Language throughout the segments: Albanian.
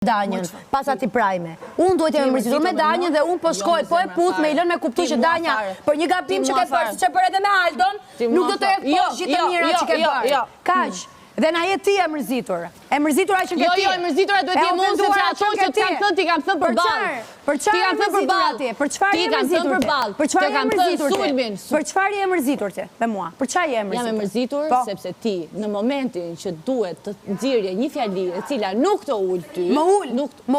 Danjën, pas ati prajme. Unë duhet e me mërzitur me Danjën dhe unë po shkoj, po e puth me Ilon me kuptu që Danja, për një gabim që ke bërë, si që për edhe me Aldon, nuk do të e po gjithë të mira që ke bërë. Kaq, dhe na jetë ti e mërzitur. E mërzitur a që ke ti. Jo, e mërzitur a duhet je mund, sepse ato që ti kam thënë, ti kam thënë për balë. Për çfarë je mërzitur atje? Për çfarë je mërzitur ti? Për çfarë je mërzitur ti? Për çfarë je mërzitur ti me mua? Për çfarë je mërzitur? Jam e mërzitur sepse ti në momentin që duhet të nxjerrje një fjali e cila nuk të ul ty. Më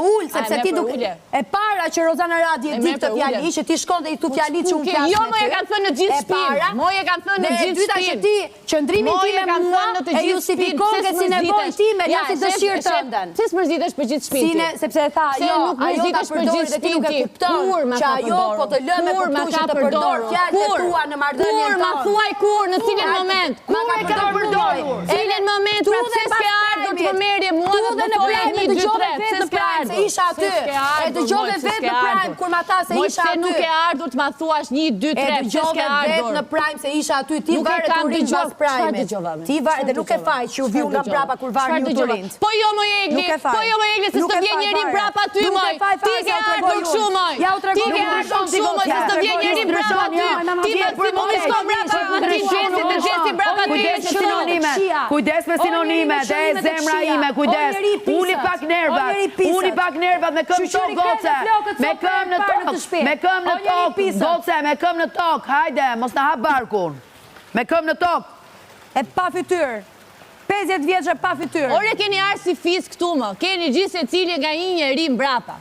ul sepse ti e para që Rozana Radi e di këtë fjali që ti shkon dhe i thu fjalit që unë flas. Jo, më e kanë thënë në gjithë shtëpinë. Më e kanë thënë në gjithë shtëpinë. Dhe dyta që ti qëndrimin tim me mua e justifikon që si nevojë time, ja si dëshirë tënden. Si s'mërzitesh për gjithë shtëpinë? Sepse e tha, jo, ajo ta përdori dhe ti nuk e kupton që ajo po të lë me kuptu që të përdor fjalët e tua në marrëdhënien tonë. Kur ma thuaj kur, në cilin moment? Kur e ka përdorur? Cilin moment, pra pse s'ke ardhur të më merrje mua dhe të thoja 1, 2, 3, pse s'ke ardhur? Se isha aty. E dëgjove vetë në Prime kur ma tha se isha aty. Mos nuk e ardhur të ma thuash 1, 2, 3, pse s'ke ardhur? E dëgjove vetë në Prime se isha aty, ti varet urin pas Prime. Ti varet dhe nuk e faj që u viu nga brapa kur varri u turint. Po jo më Egli, se s'të vjen njeri brapa ty moj. Ti ke ardhur kështu moj. Ti ke ardhur kështu moj, se s'të vjen njeri brapa ty. Ti më visko brapa aty gjesi të gjesi brapa ty. Kujdes me sinonimet, e zemra ime, kujdes. Uli pak nervat, me këm tok goce. Me këm në tok, goce, me këm në tok. Hajde, mos në hap barkun. Me këm në tok. E pa fytyrë. 50 vjeçë pa fytyrë. Ore keni arë si fis këtu më, keni gjithë se cili nga një njeri mbrapa.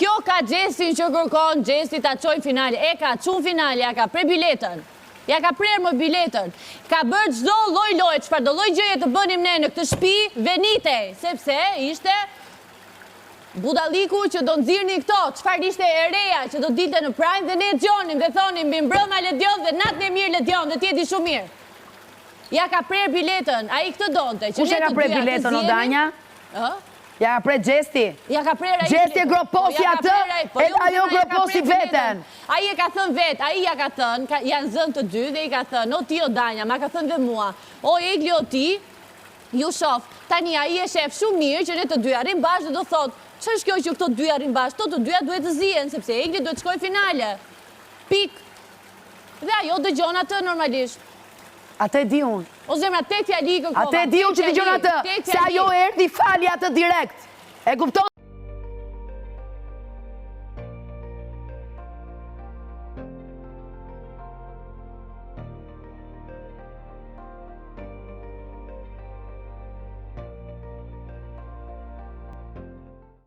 Kjo ka Gjesin që kërkon, Gjesi ta qoj finale, e ka qunë finale, ja ka pre biletën, ja ka prerë më biletën, ka bërë gjdo loj, qëfar do loj gjëje të bënim ne në këtë shpi, venite, sepse ishte budaliku që do nëzirni këto, qëfar ishte e reja që do dilte në Prime dhe ne gjonim dhe thonim bim brëma Ledion dhe natë në mirë Ledion dhe tjeti shumë mirë. Ja ka prerë biletën, a i këtë donte. Kush e ka prerë biletën, o Danja? Ja ka prerë Gjesti? Ja ka prerë a i biletën. Gjesti e groposi atë, e ajo groposi veten. A i e ka thënë vetë, a i ja ka thënë, janë zënë të dy dhe i ka thënë, o ti o Danja, ma ka thënë dhe mua, o Egli o ti, ju shof, tani a i e shef shumë mirë që ne të dy arrim bashkë dhe do thotë, që është kjo që këto dy arrim bashkë, të dyja duhet të zihen, sepse Egli duhet të shkoj finale. Pik. Dhe ajo dëgjon atë normalisht. Atë e di unë. O zemra, tek fjali kërkova. Atë e di unë që dëgjon atë, se ajo erdi fali atë direkt. E kupton?